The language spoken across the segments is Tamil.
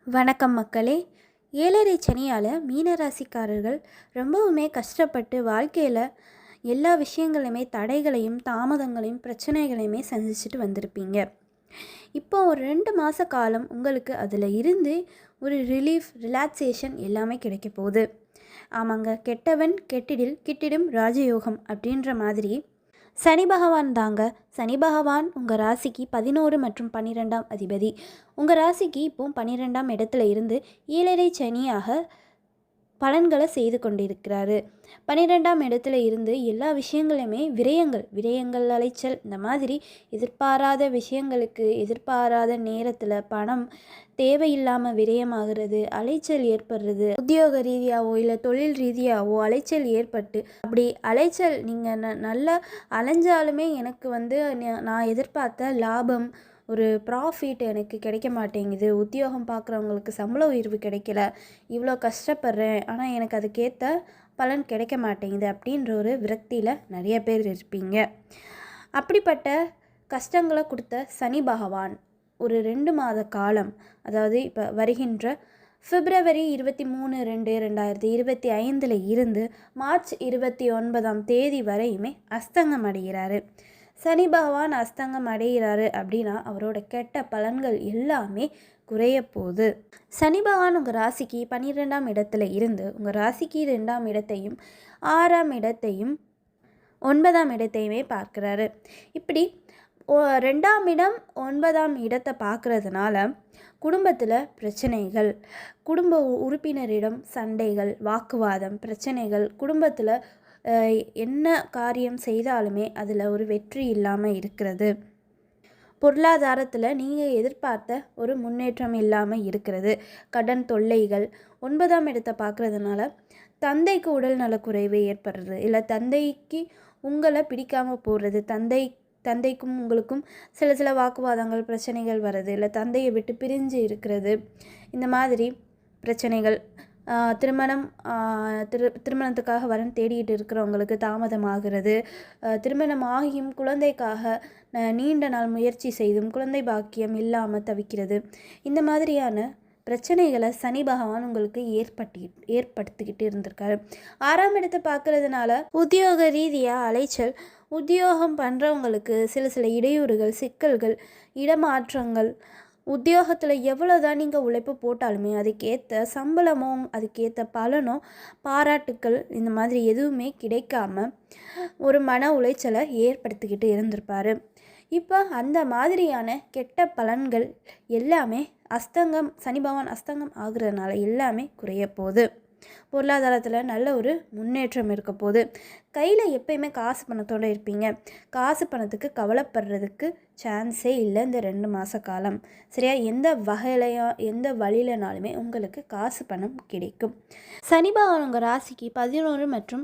வணக்கம் மக்களே. ஏழரை சனியால் மீனராசிக்காரர்கள் ரொம்பவுமே கஷ்டப்பட்டு வாழ்க்கையில் எல்லா விஷயங்களுமே தடைகளையும் தாமதங்களையும் பிரச்சனைகளையுமே சந்திச்சுட்டு வந்திருப்பீங்க. இப்போ ஒரு 2 மாத காலம் உங்களுக்கு அதில் இருந்து ஒரு ரிலாக்ஸேஷன் எல்லாமே கிடைக்க போகுது. ஆமாங்க, கெட்டவன் கெட்டிடில் கிட்டிடும் ராஜயோகம் அப்படின்ற மாதிரி சனி பகவான் தாங்க. சனி பகவான் உங்கள் ராசிக்கு 11 மற்றும் 12ஆம் அதிபதி. உங்கள் ராசிக்கு இப்போ 12ஆம் இடத்துல இருந்து ஏழரை சனியாக பலன்களை செய்து கொண்டிருக்கிறாரு. 12ஆம் இடத்துல இருந்து எல்லா விஷயங்களுமே விரயங்கள் அலைச்சல், இந்த மாதிரி எதிர்பாராத விஷயங்களுக்கு எதிர்பாராத நேரத்தில் பணம் தேவையில்லாமல் விரயமாகிறது, அலைச்சல் ஏற்படுறது, உத்தியோக ரீதியாகவோ இல்லை தொழில் ரீதியாகவோ அலைச்சல் ஏற்பட்டு, அப்படி அலைச்சல் நீங்கள் நல்லா அலைஞ்சாலுமே எனக்கு நான் எதிர்பார்த்த லாபம் ஒரு ப்ராஃபிட் எனக்கு கிடைக்க மாட்டேங்குது, உத்தியோகம் பார்க்குறவங்களுக்கு சம்பள உயர்வு கிடைக்கல, இவ்வளோ கஷ்டப்படுறேன் ஆனால் எனக்கு அதுக்கேற்ற பலன் கிடைக்க மாட்டேங்குது அப்படின்ற ஒரு விரக்தியில் நிறைய பேர் இருப்பீங்க. அப்படிப்பட்ட கஷ்டங்களை கொடுத்த சனி பகவான் ஒரு 2 மாத காலம், அதாவது இப்போ வருகின்ற February 23, 2025 இருந்து மார்ச் 29ஆம் தேதி வரையுமே அஸ்தங்கம் அடைகிறாரு. சனி பகவான் அஸ்தங்கம் அடைகிறாரு அப்படின்னா அவரோட கெட்ட பலன்கள் எல்லாமே குறைய போகுது. சனி பகவான் உங்கள் ராசிக்கு 12ஆம் இடத்துல இருந்து உங்கள் ராசிக்கு 2ஆம் இடத்தையும் 6ஆம் இடத்தையும் 9ஆம் இடத்தையுமே பார்க்குறாரு. இப்படி 2ஆம் இடம் 9ஆம் இடத்தை பார்க்குறதுனால குடும்பத்தில் பிரச்சனைகள், குடும்ப உறுப்பினரிடம் சண்டைகள், வாக்குவாதம், பிரச்சனைகள், குடும்பத்தில் என்ன காரியம் செய்தாலுமே அதில் ஒரு வெற்றி இல்லாமல் இருக்கிறது, பொருளாதாரத்தில் நீங்கள் எதிர்பார்த்த ஒரு முன்னேற்றம் இல்லாமல் இருக்கிறது, கடன் தொல்லைகள். 9ஆம் இடத்தை பார்க்குறதுனால தந்தைக்கு உடல் நலக்குறைவு ஏற்படுறது, இல்லை தந்தைக்கு உங்களை பிடிக்காமல் போடுறது, தந்தைக்கும் உங்களுக்கும் சில வாக்குவாதங்கள் பிரச்சனைகள் வர்றது, இல்லை தந்தையை விட்டு பிரிஞ்சு இருக்கிறது, இந்த மாதிரி பிரச்சனைகள். திருமணத்துக்காக வரன் தேடிட்டு இருக்கிறவங்களுக்கு தாமதமாகிறது, திருமணம் ஆகியும் குழந்தைக்காக நீண்ட நாள் முயற்சி செய்தும் குழந்தை பாக்கியம் இல்லாமல் தவிக்கிறது. இந்த மாதிரியான பிரச்சனைகளை சனி பகவான் உங்களுக்கு ஏற்படுத்திக்கிட்டு இருந்திருக்காரு. 6ஆம் இடத்தை பார்க்கறதுனால உத்தியோக ரீதியாக அலைச்சல், உத்தியோகம் பண்ணுறவங்களுக்கு சில இடையூறுகள், சிக்கல்கள், இடமாற்றங்கள், உத்தியோகத்தில் எவ்வளோதான் நீங்கள் உழைப்பு போட்டாலுமே அதுக்கேற்ற சம்பளமோ அதுக்கேற்ற பலனோ பாராட்டுக்கள் இந்த மாதிரி எதுவுமே கிடைக்காம ஒரு மன உளைச்சலை ஏற்படுத்திக்கிட்டு இருந்திருப்பார். இப்போ அந்த மாதிரியான கெட்ட பலன்கள் எல்லாமே சனி பகவான் அஸ்தங்கம் ஆகுறதுனால எல்லாமே குறைய போகுது. பொருளாதாரத்தில் நல்ல ஒரு முன்னேற்றம் இருக்க போகுது. கையில் எப்பயுமே காசு பணத்தோடு இருப்பீங்க. காசு பணத்துக்கு கவலைப்படுறதுக்கு சான்ஸே இல்லை இந்த 2 மாத காலம். சரியா, எந்த வழியிலனாலுமே உங்களுக்கு காசு பணம் கிடைக்கும். சனி பகவான் உங்கள் ராசிக்கு 11 மற்றும்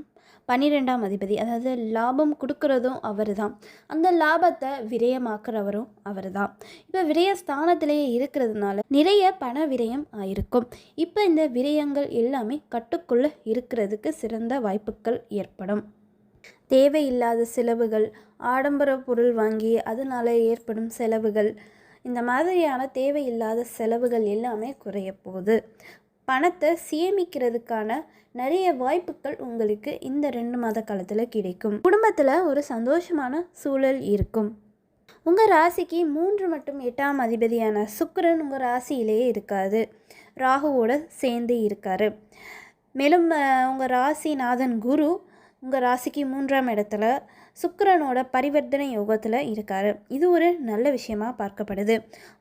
12ஆம் அதிபதி, அதாவது லாபம் கொடுக்குறதும் அவர் தான், அந்த லாபத்தை விரயமாக்குறவரும் அவர் தான். இப்போ விரயஸ்தானத்திலேயே இருக்கிறதுனால நிறைய பண விரயம் ஆயிருக்கும். இப்போ இந்த விரயங்கள் எல்லாமே கட்டுக்குள்ளே இருக்கிறதுக்கு சிறந்த வாய்ப்புகள் ஏற்படும். தேவையில்லாத செலவுகள், ஆடம்பர பொருள் வாங்கி அதனால் ஏற்படும் செலவுகள், இந்த மாதிரியான தேவையில்லாத செலவுகள் எல்லாமே குறைய போகுது. பணத்தை சேமிக்கிறதுக்கான நிறைய வாய்ப்புகள் உங்களுக்கு இந்த 2 மாத காலத்தில் கிடைக்கும். குடும்பத்தில் ஒரு சந்தோஷமான சூழல் இருக்கும். உங்கள் ராசிக்கு 3 மற்றும் 8ஆம் அதிபதியான சுக்கிரன் உங்கள் ராசியிலேயே இருக்காது, ராகுவோட சேர்ந்து இருக்கார். மேலும் உங்கள் ராசிநாதன் குரு உங்கள் ராசிக்கு 3ஆம் இடத்துல சுக்கிரனோட பரிவர்த்தனை யோகத்தில் இருக்கார். இது ஒரு நல்ல விஷயமாக பார்க்கப்படுது.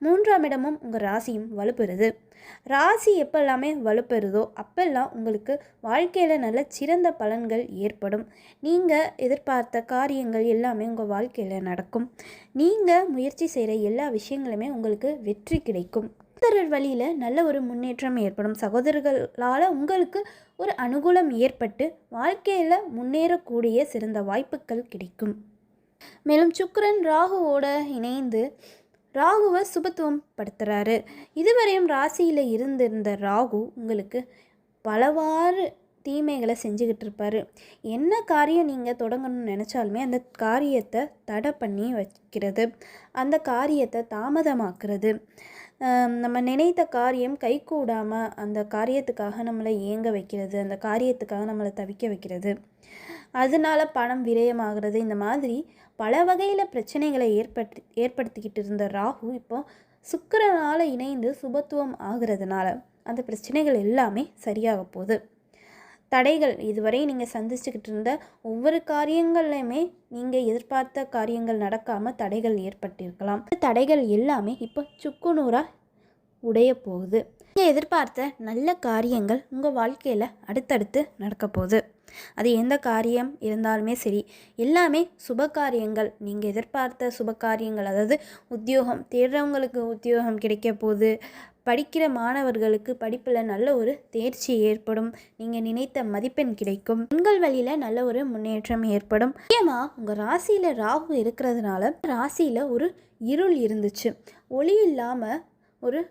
3ஆம் இடமும் உங்கள் ராசியும் வலுப்பெறுது. ராசி எப்பெல்லாமே வலுப்பெறுதோ அப்பெல்லாம் உங்களுக்கு வாழ்க்கையில் நல்ல சிறந்த பலன்கள் ஏற்படும். நீங்கள் எதிர்பார்த்த காரியங்கள் எல்லாமே உங்கள் வாழ்க்கையில் நடக்கும். நீங்கள் முயற்சி செய்கிற எல்லா விஷயங்களுமே உங்களுக்கு வெற்றி கிடைக்கும். சகோதரர் வழியில் நல்ல ஒரு முன்னேற்றம் ஏற்படும். சகோதரர்களால் உங்களுக்கு ஒரு அனுகூலம் ஏற்பட்டு வாழ்க்கையில் முன்னேறக்கூடிய சிறந்த வாய்ப்புகள் கிடைக்கும். மேலும் சுக்கிரன் ராகுவோட இணைந்து ராகுவை சுபத்துவம் படுத்துகிறாரு. இதுவரையும் ராசியில் இருந்திருந்த ராகு உங்களுக்கு பலவாறு தீமைகளை செஞ்சுக்கிட்டு இருப்பார். என்ன காரியம் நீங்கள் தொடங்கணும்னு நினச்சாலுமே அந்த காரியத்தை தடை பண்ணி வைக்கிறது, அந்த காரியத்தை தாமதமாக்குறது, நம்ம நினைத்த காரியம் கைகூடாமல் அந்த காரியத்துக்காக நம்மளை ஏங்க வைக்கிறது, அந்த காரியத்துக்காக நம்மளை தவிக்க வைக்கிறது, அதனால பணம் விரயமாகிறது. இந்த மாதிரி பல வகையில் பிரச்சனைகளை ஏற்படுத்திக்கிட்டு இருந்த ராகு இப்போ சுக்கிரனால் இணைந்து சுபத்துவம் ஆகிறதுனால அந்த பிரச்சனைகள் எல்லாமே சரியாக போகுது. தடைகள், இதுவரை நீங்கள் சந்திச்சுக்கிட்டு இருந்த ஒவ்வொரு காரியங்கள்லையுமே நீங்கள் எதிர்பார்த்த காரியங்கள் நடக்காமல் தடைகள் ஏற்பட்டிருக்கலாம். தடைகள் எல்லாமே இப்போ சுக்குநூறாக உடைய போகுது. நீங்கள் எதிர்பார்த்த நல்ல காரியங்கள் உங்கள் வாழ்க்கையில் அடுத்தடுத்து நடக்க போகுது. அது எந்த காரியம் இருந்தாலுமே சரி, எல்லாமே சுப காரியங்கள். நீங்கள் எதிர்பார்த்த சுப காரியங்கள், அதாவது உத்தியோகம் தேடுறவங்களுக்கு உத்தியோகம் கிடைக்க போகுது, படிக்கிற மாணவர்களுக்கு படிப்பில் நல்ல ஒரு தேர்ச்சி ஏற்படும், நீங்கள் நினைத்த மதிப்பெண் கிடைக்கும், பெண்கள் வழியில் நல்ல ஒரு முன்னேற்றம் ஏற்படும். முக்கியமாக உங்கள் ராசியில் ராகு இருக்கிறதுனால ராசியில் ஒரு இருள் இருந்துச்சு, ஒளி இல்லாமல் ஒரு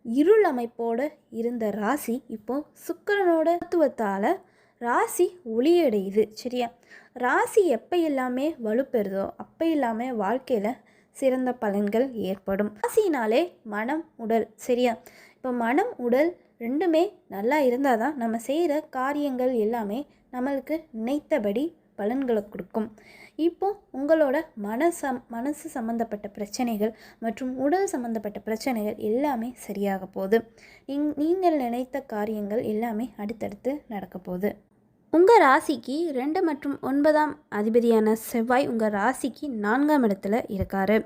இருள் அமைப்போடு இருந்த ராசி இப்போ சுக்கிரனோட தத்துவத்தால் ராசி ஒளியடையுது. சரியா? ராசி எப்போ எல்லாமே வலுப்பெறுதோ அப்போ எல்லாமே வாழ்க்கையில் சிறந்த பலன்கள் ஏற்படும். ராசினாலே மனம் உடல். சரியா? இப்போ மனம் உடல் ரெண்டுமே நல்லா இருந்தால் தான் நம்ம செய்கிற காரியங்கள் எல்லாமே நம்மளுக்கு நினைத்தபடி பலன்களை கொடுக்கும். இப்போ உங்களோட மனசு சம்மந்தப்பட்ட பிரச்சனைகள் மற்றும் உடல் சம்மந்தப்பட்ட பிரச்சனைகள் எல்லாமே சரியாக போகுது. நீங்கள் நினைத்த காரியங்கள் எல்லாமே அடுத்தடுத்து நடக்க போகுது. உங்கள் ராசிக்கு 2 மற்றும் 9ஆம் அதிபதியான செவ்வாய் உங்கள் ராசிக்கு 4ஆம் இடத்துல இருக்கார்.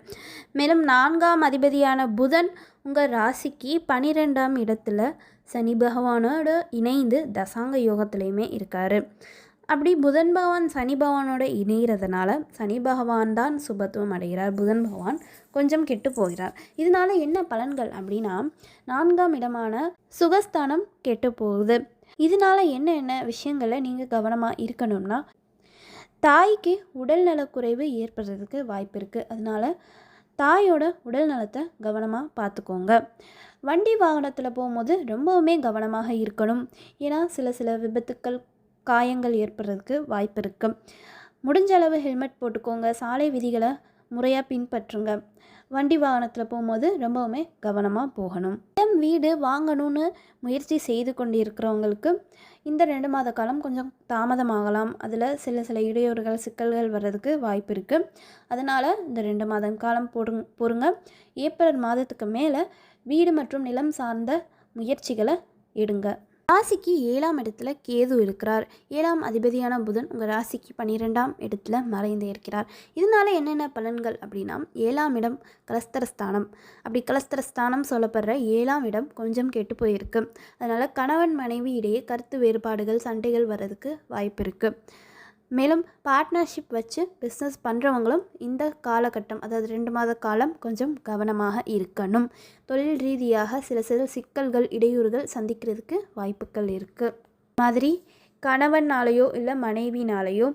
மேலும் 4ஆம் அதிபதியான புதன் உங்கள் ராசிக்கு 12ஆம் இடத்துல சனி பகவானோட இணைந்து தசாங்க யோகத்துலேயுமே இருக்கார். அப்படி புதன் பகவான் சனி பகவானோட இணைகிறதுனால சனி பகவான் தான் சுபத்துவம் அடைகிறார், புதன் பகவான் கொஞ்சம் கெட்டு போகிறார். இதனால என்ன பலன்கள் அப்படின்னா, 4ஆம் இடமான சுகஸ்தானம் கெட்டு போகுது. இதனால் என்ன விஷயங்களில் நீங்கள் கவனமாக இருக்கணும்னா, தாய்க்கு உடல் நலக்குறைவு ஏற்படுறதுக்கு வாய்ப்பு இருக்குது. அதனால் தாயோட உடல் நலத்தை கவனமாக பார்த்துக்கோங்க. வண்டி வாகனத்தில் போகும்போது ரொம்பவுமே கவனமாக இருக்கணும். ஏன்னா சில விபத்துக்கள் காயங்கள் ஏற்படுறதுக்கு வாய்ப்பு இருக்குது. முடிஞ்ச அளவு ஹெல்மெட் போட்டுக்கோங்க, சாலை விதிகளை முறையாக பின்பற்றுங்க. வண்டி வாகனத்தில் போகும்போது ரொம்பவுமே கவனமாக போகணும். வீடு வாங்கணும்னு முயற்சி செய்து கொண்டு இருக்கிறவங்களுக்கு இந்த 2 மாத காலம் கொஞ்சம் தாமதமாகலாம். அதில் சில இடையூறுகள் சிக்கல்கள் வர்றதுக்கு வாய்ப்பு இருக்குது. அதனால் இந்த 2 மாத காலம் பொறுங்க. ஏப்ரல் மாதத்துக்கு மேலே வீடு மற்றும் நிலம் சார்ந்த முயற்சிகளை எடுங்க. ராசிக்கு 7ஆம் இடத்துல கேது இருக்கிறார். 7ஆம் அதிபதியான புதன் உங்கள் ராசிக்கு 12ஆம் இடத்துல மறைந்து இருக்கிறார். இதனால் என்னென்ன பலன்கள் அப்படின்னா, 7ஆம் இடம் கலஸ்தரஸ்தானம். அப்படி கலஸ்தரஸ்தானம் சொல்லப்படுற 7ஆம் இடம் கொஞ்சம் கெட்டு போயிருக்கு. அதனால் கணவன் மனைவி இடையே கருத்து வேறுபாடுகள் சண்டைகள் வர்றதுக்கு வாய்ப்பு இருக்குது. மேலும் பார்ட்னர்ஷிப் வச்சு பிஸ்னஸ் பண்ணுறவங்களும் இந்த காலகட்டம், அதாவது 2 மாத காலம் கொஞ்சம் கவனமாக இருக்கணும். தொழில் ரீதியாக சில சிக்கல்கள் இடையூறுகள் சந்திக்கிறதுக்கு வாய்ப்புகள் இருக்குது. மாதிரி கணவனாலேயோ இல்லை மனைவினாலேயோ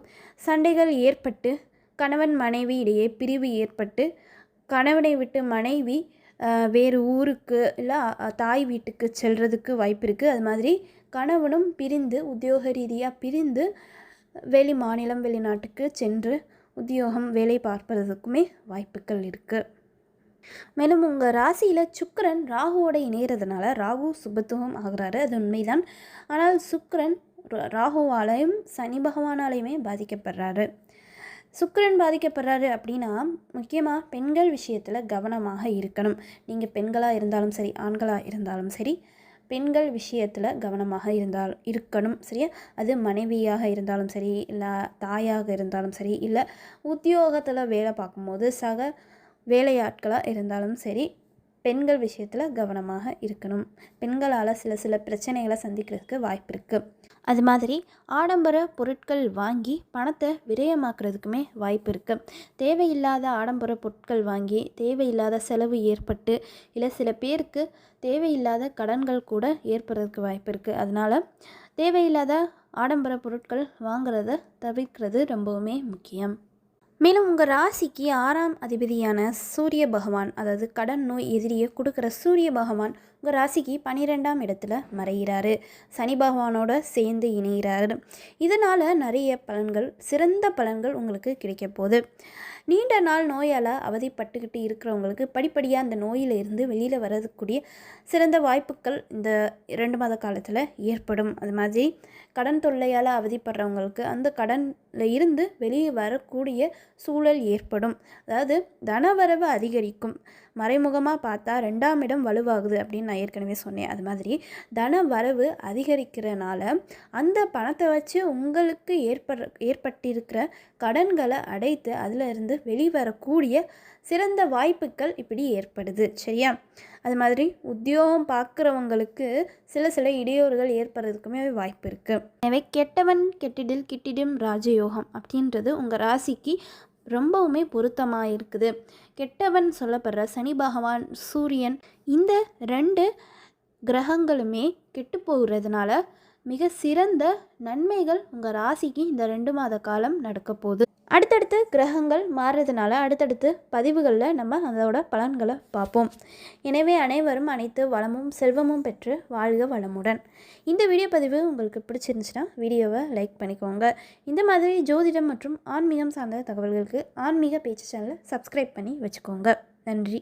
சண்டைகள் ஏற்பட்டு கணவன் மனைவி இடையே பிரிவு ஏற்பட்டு கணவனை விட்டு மனைவி வேறு ஊருக்கு இல்லை தாய் வீட்டுக்கு செல்றதுக்கு வாய்ப்பு இருக்குது. அது மாதிரி கணவனும் பிரிந்து உத்தியோக ரீதியாக பிரிந்து வெளி மாநிலம் வெளிநாட்டுக்கு சென்று உத்தியோகம் வேலை பார்ப்பதற்குமே வாய்ப்புகள் இருக்குது. மேலும் உங்கள் ராசியில் சுக்கிரன் ராகுவோட இணைகிறதுனால ராகு சுபத்துவம் ஆகிறாரு, அது உண்மைதான். ஆனால் சுக்கிரன் ராகுவாலையும் சனி பகவானாலையுமே பாதிக்கப்படுறாரு. சுக்கிரன் பாதிக்கப்படுறாரு அப்படின்னா முக்கியமாக பெண்கள் விஷயத்தில் கவனமாக இருக்கணும். நீங்கள் பெண்களாக இருந்தாலும் சரி ஆண்களாக இருந்தாலும் சரி பெண்கள் விஷயத்தில் கவனமாக இருக்கணும். சரியா? அது மனைவியாக இருந்தாலும் சரி இல்லை தாயாக இருந்தாலும் சரி இல்லை உத்தியோகத்தில் வேலை பார்க்கும்போது சக வேலையாட்களாக இருந்தாலும் சரி பெண்கள் விஷயத்தில் கவனமாக இருக்கணும். பெண்களால் சில பிரச்சனைகளை சந்திக்கிறதுக்கு வாய்ப்பு இருக்குது. அது மாதிரி ஆடம்பர பொருட்கள் வாங்கி பணத்தை விரயமாக்குறதுக்குமே வாய்ப்பு இருக்குது. தேவையில்லாத ஆடம்பர பொருட்கள் வாங்கி தேவையில்லாத செலவு ஏற்பட்டு இல்லை சில பேருக்கு தேவையில்லாத கடன்கள் கூட ஏற்படுறதுக்கு வாய்ப்பு இருக்குது. அதனால் தேவையில்லாத ஆடம்பர பொருட்கள் வாங்குறத தவிர்க்கிறது ரொம்பவுமே முக்கியம். மேலும் உங்கள் ராசிக்கு 6ஆம் அதிபதியான சூரிய பகவான், அதாவது கடன் நோய் எதிரியை கொடுக்குற சூரிய பகவான் உங்கள் ராசிக்கு 12ஆம் இடத்துல மறைகிறாரு, சனி பகவானோட சேர்ந்து இணைகிறாரு. இதனால் நிறைய பலன்கள், சிறந்த பலன்கள் உங்களுக்கு கிடைக்க போகுது. நீண்ட நாள் நோயால் அவதிப்பட்டுக்கிட்டு இருக்கிறவங்களுக்கு படிப்படியாக அந்த நோயிலிருந்து வெளியில் வரக்கூடிய சிறந்த வாய்ப்புகள் இந்த 2 மாத காலத்தில் ஏற்படும். அது மாதிரி கடன் தொல்லையால் அவதிப்படுறவங்களுக்கு அந்த கடனில் இருந்து வெளியே வரக்கூடிய சூழல் ஏற்படும். அதாவது தனவரவு அதிகரிக்கும். மறைமுகமாக பார்த்தா 2ஆம் இடம் வலுவாகுது அப்படின்னு நான் ஏற்கனவே சொன்னேன். அது மாதிரி தன வரவு அதிகரிக்கிறனால அந்த பணத்தை வச்சு உங்களுக்கு ஏற்பட்டிருக்கிற கடன்களை அடைத்து அதில் இருந்து வெளிவரக்கூடிய சிறந்த வாய்ப்புகள் இப்படி ஏற்படுது. சரியா? அது மாதிரி உத்தியோகம் பார்க்குறவங்களுக்கு சில இடையூறுகள் ஏற்படுறதுக்குமே வாய்ப்பு இருக்குது. எனவே கெட்டவன் கெட்டிடில் கிட்டிடும் ராஜயோகம் அப்படின்றது உங்கள் ராசிக்கு ரொம்பவுமே பொருத்தமாக இருக்குது. கெட்டவன் சொல்லப்படுற சனி பகவான், சூரியன், இந்த 2 கிரகங்களுமே கெட்டு போகிறதுனால மிக சிறந்த நன்மைகள் உங்கள் ராசிக்கு இந்த 2 மாத காலம் நடக்க போகுது. அடுத்தடுத்து கிரகங்கள் மாறுறதுனால அடுத்தடுத்து பதிவுகளில் நம்ம அதோட பலன்களை பார்ப்போம். எனவே அனைவரும் அனைத்து வளமும் செல்வமும் பெற்று வாழ்க வளமுடன். இந்த வீடியோ பதிவு உங்களுக்கு பிடிச்சிருந்துச்சுன்னா வீடியோவை லைக் பண்ணிக்கோங்க. இந்த மாதிரி ஜோதிடம் மற்றும் ஆன்மீகம் சார்ந்த தகவல்களுக்கு ஆன்மீக பேச்சு சேனலை சப்ஸ்கிரைப் பண்ணி வச்சுக்கோங்க. நன்றி.